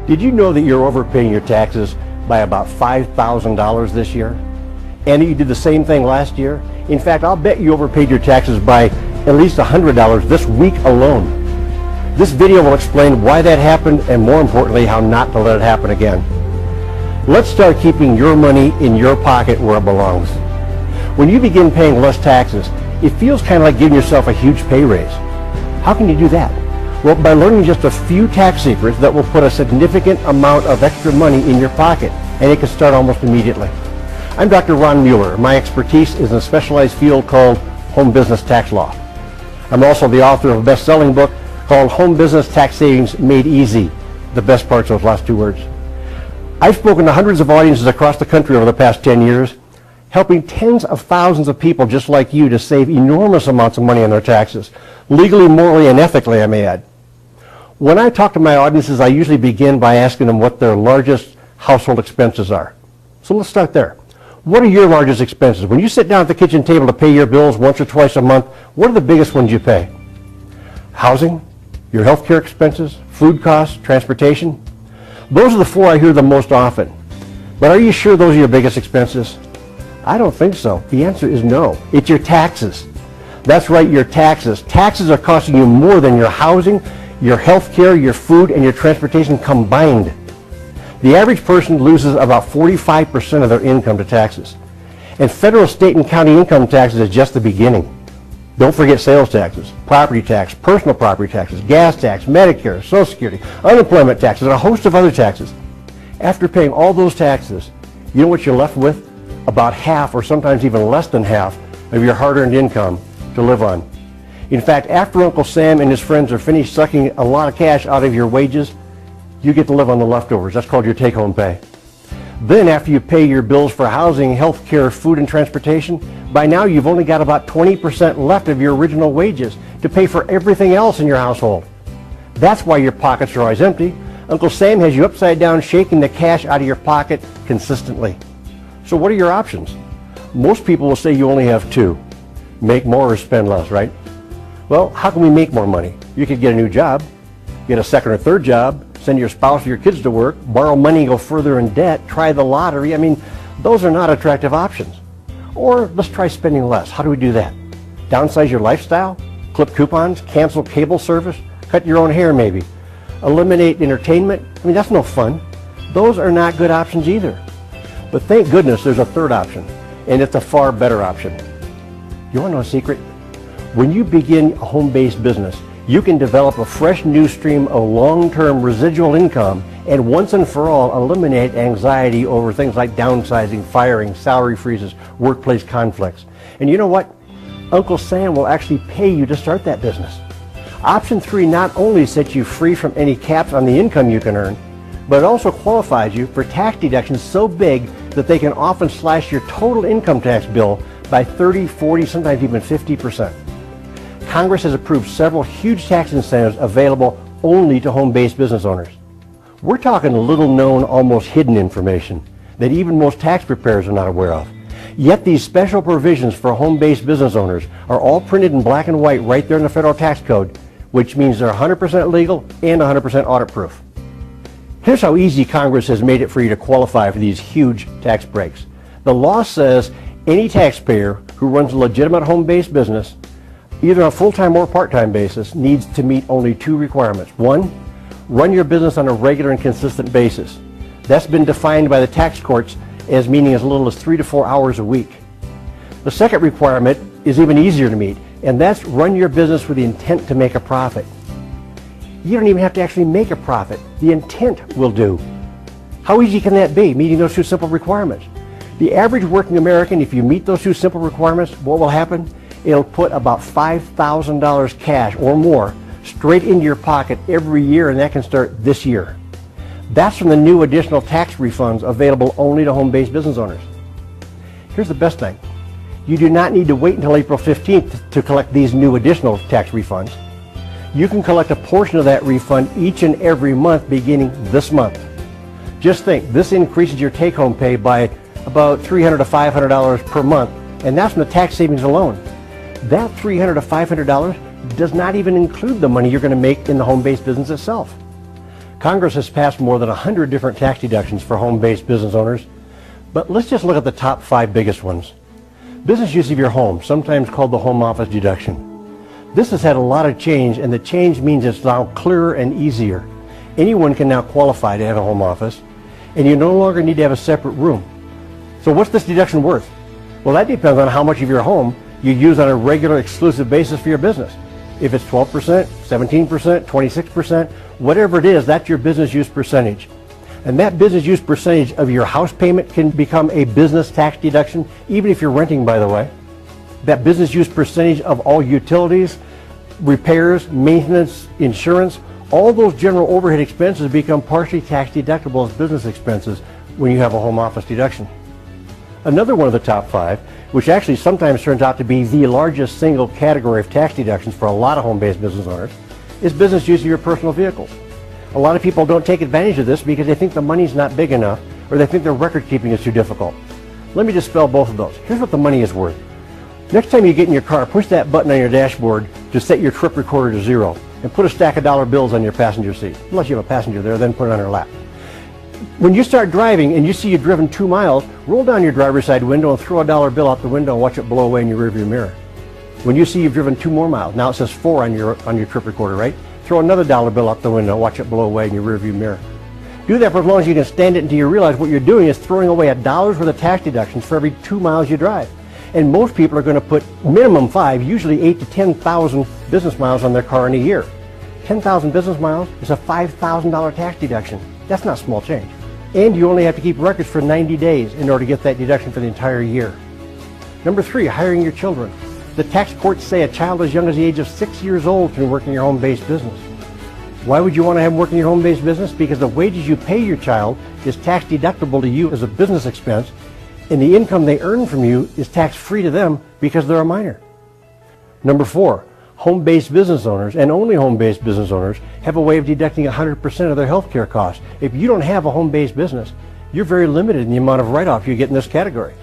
Did you know that you're overpaying your taxes by about $5,000 this year? And that you did the same thing last year? In fact, I'll bet you overpaid your taxes by at least $100 this week alone. This video will explain why that happened and, more importantly, how not to let it happen again. Let's start keeping your money in your pocket where it belongs. When you begin paying less taxes, it feels kind of like giving yourself a huge pay raise. How can you do that? Well, by learning just a few tax secrets that will put a significant amount of extra money in your pocket, and it can start almost immediately. I'm Dr. Ron Mueller. My expertise is in a specialized field called home business tax law. I'm also the author of a best-selling book called Home Business Tax Savings Made Easy. The best part's those last two words. I've spoken to hundreds of audiences across the country over the past 10 years, helping tens of thousands of people just like you to save enormous amounts of money on their taxes, legally, morally, and ethically, I may add. When I talk to my audiences, I usually begin by asking them what their largest household expenses are. So let's start there. What are your largest expenses? When you sit down at the kitchen table to pay your bills once or twice a month, what are the biggest ones you pay? Housing, your health care expenses, food costs, transportation? Those are the four I hear the most often. But are you sure those are your biggest expenses? I don't think so. The answer is no. It's your taxes. That's right, your taxes. Taxes are costing you more than your housing, your health care, your food, and your transportation combined. The average person loses about 45% of their income to taxes. And federal, state, and county income taxes is just the beginning. Don't forget sales taxes, property tax, personal property taxes, gas tax, Medicare, Social Security, unemployment taxes, and a host of other taxes. After paying all those taxes, you know what you're left with? About half, or sometimes even less than half, of your hard-earned income to live on. In fact, after Uncle Sam and his friends are finished sucking a lot of cash out of your wages, you get to live on the leftovers. That's called your take-home pay. Then after you pay your bills for housing, health care, food, and transportation, by now you've only got about 20% left of your original wages to pay for everything else in your household. That's why your pockets are always empty. Uncle Sam has you upside down shaking the cash out of your pocket consistently. So what are your options? Most people will say you only have two. Make more or spend less, right? Well, how can we make more money? You could get a new job, get a second or third job, send your spouse or your kids to work, borrow money and go further in debt, try the lottery. I mean, those are not attractive options. Or let's try spending less. How do we do that? Downsize your lifestyle? Clip coupons? Cancel cable service? Cut your own hair maybe? Eliminate entertainment? I mean, that's no fun. Those are not good options either. But thank goodness there's a third option, and it's a far better option. You want to know a secret? When you begin a home-based business, you can develop a fresh new stream of long-term residual income and once and for all eliminate anxiety over things like downsizing, firing, salary freezes, workplace conflicts. And you know what? Uncle Sam will actually pay you to start that business. Option 3 not only sets you free from any caps on the income you can earn, but it also qualifies you for tax deductions so big that they can often slash your total income tax bill by 30, 40, sometimes even 50%. Congress has approved several huge tax incentives available only to home-based business owners. We're talking little-known, almost hidden information that even most tax preparers are not aware of. Yet these special provisions for home-based business owners are all printed in black and white right there in the federal tax code, which means they're 100% legal and 100% audit-proof. Here's how easy Congress has made it for you to qualify for these huge tax breaks. The law says any taxpayer who runs a legitimate home-based business, either on a full-time or part-time basis, needs to meet only two requirements. One, run your business on a regular and consistent basis. That's been defined by the tax courts as meaning as little as 3 to 4 hours a week. The second requirement is even easier to meet, and that's run your business with the intent to make a profit. You don't even have to actually make a profit. The intent will do. How easy can that be, meeting those two simple requirements? The average working American, if you meet those two simple requirements, what will happen? It'll put about $5,000 cash or more straight into your pocket every year, and that can start this year. That's from the new additional tax refunds available only to home-based business owners. Here's the best thing. You do not need to wait until April 15th to collect these new additional tax refunds. You can collect a portion of that refund each and every month beginning this month. Just think, this increases your take-home pay by about $300 to $500 per month, and that's from the tax savings alone. That $300 to $500 does not even include the money you're going to make in the home-based business itself. Congress has passed more than 100 different tax deductions for home-based business owners, but let's just look at the top 5 biggest ones. Business use of your home, sometimes called the home office deduction. This has had a lot of change, and the change means it's now clearer and easier. Anyone can now qualify to have a home office, and you no longer need to have a separate room. So what's this deduction worth? Well, that depends on how much of your home you use on a regular exclusive basis for your business. If it's 12%, 17%, 26%, whatever it is, that's your business use percentage. And that business use percentage of your house payment can become a business tax deduction, even if you're renting, by the way. That business use percentage of all utilities, repairs, maintenance, insurance, all those general overhead expenses become partially tax deductible as business expenses when you have a home office deduction. Another one of the top 5, which actually sometimes turns out to be the largest single category of tax deductions for a lot of home-based business owners, is business use of your personal vehicles. A lot of people don't take advantage of this because they think the money's not big enough, or they think their record keeping is too difficult. Let me dispel both of those. Here's what the money is worth. Next time you get in your car, push that button on your dashboard to set your trip recorder to 0 and put a stack of dollar bills on your passenger seat. Unless you have a passenger there, then put it on her lap. When you start driving and you see you've driven 2 miles, roll down your driver's side window and throw a dollar bill out the window and watch it blow away in your rearview mirror. When you see you've driven 2 more miles, now it says 4 on your trip recorder, right? Throw another dollar bill out the window, watch it blow away in your rearview mirror. Do that for as long as you can stand it until you realize what you're doing is throwing away $1 worth of tax deductions for every 2 miles you drive. And most people are going to put minimum 5, usually 8,000 to 10,000 business miles on their car in a year. 10,000 business miles is a $5,000 tax deduction. That's not small change. And you only have to keep records for 90 days in order to get that deduction for the entire year. Number 3, hiring your children. The tax courts say a child as young as the age of 6 years old can work in your home-based business. Why would you want to have them work in your home-based business? Because the wages you pay your child is tax deductible to you as a business expense, and the income they earn from you is tax-free to them because they're a minor. Number 4, home-based business owners, and only home-based business owners, have a way of deducting 100% of their health care costs. If you don't have a home-based business, you're very limited in the amount of write-off you get in this category.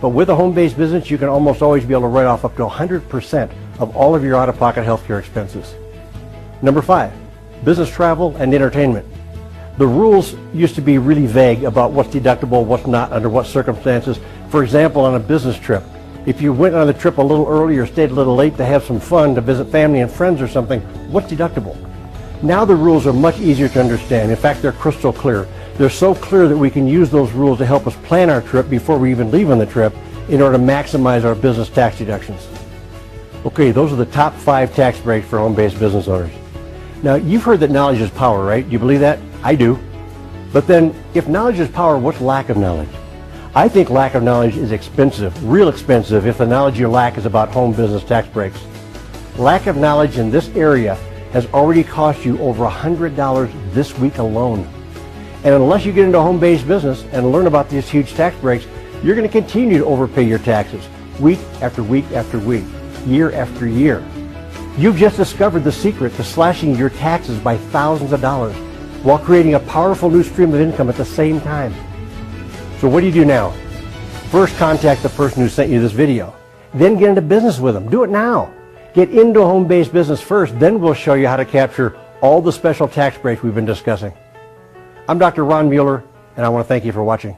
But with a home-based business, you can almost always be able to write off up to 100% of all of your out-of-pocket health care expenses. Number 5, business travel and entertainment. The rules used to be really vague about what's deductible, what's not, under what circumstances. For example, on a business trip, if you went on the trip a little early or stayed a little late to have some fun, to visit family and friends or something, what's deductible? Now the rules are much easier to understand. In fact, they're crystal clear. They're so clear that we can use those rules to help us plan our trip before we even leave on the trip in order to maximize our business tax deductions. Okay, those are the top 5 tax breaks for home-based business owners. Now, you've heard that knowledge is power, right? Do you believe that? I do. But then, if knowledge is power, what's lack of knowledge? I think lack of knowledge is expensive, real expensive, if the knowledge you lack is about home business tax breaks. Lack of knowledge in this area has already cost you over $100 this week alone. And unless you get into home-based business and learn about these huge tax breaks, you're going to continue to overpay your taxes week after week after week, year after year. You've just discovered the secret to slashing your taxes by thousands of dollars while creating a powerful new stream of income at the same time. So what do you do now? First, contact the person who sent you this video. Then get into business with them. Do it now. Get into a home-based business first, then we'll show you how to capture all the special tax breaks we've been discussing. I'm Dr. Ron Mueller, and I want to thank you for watching.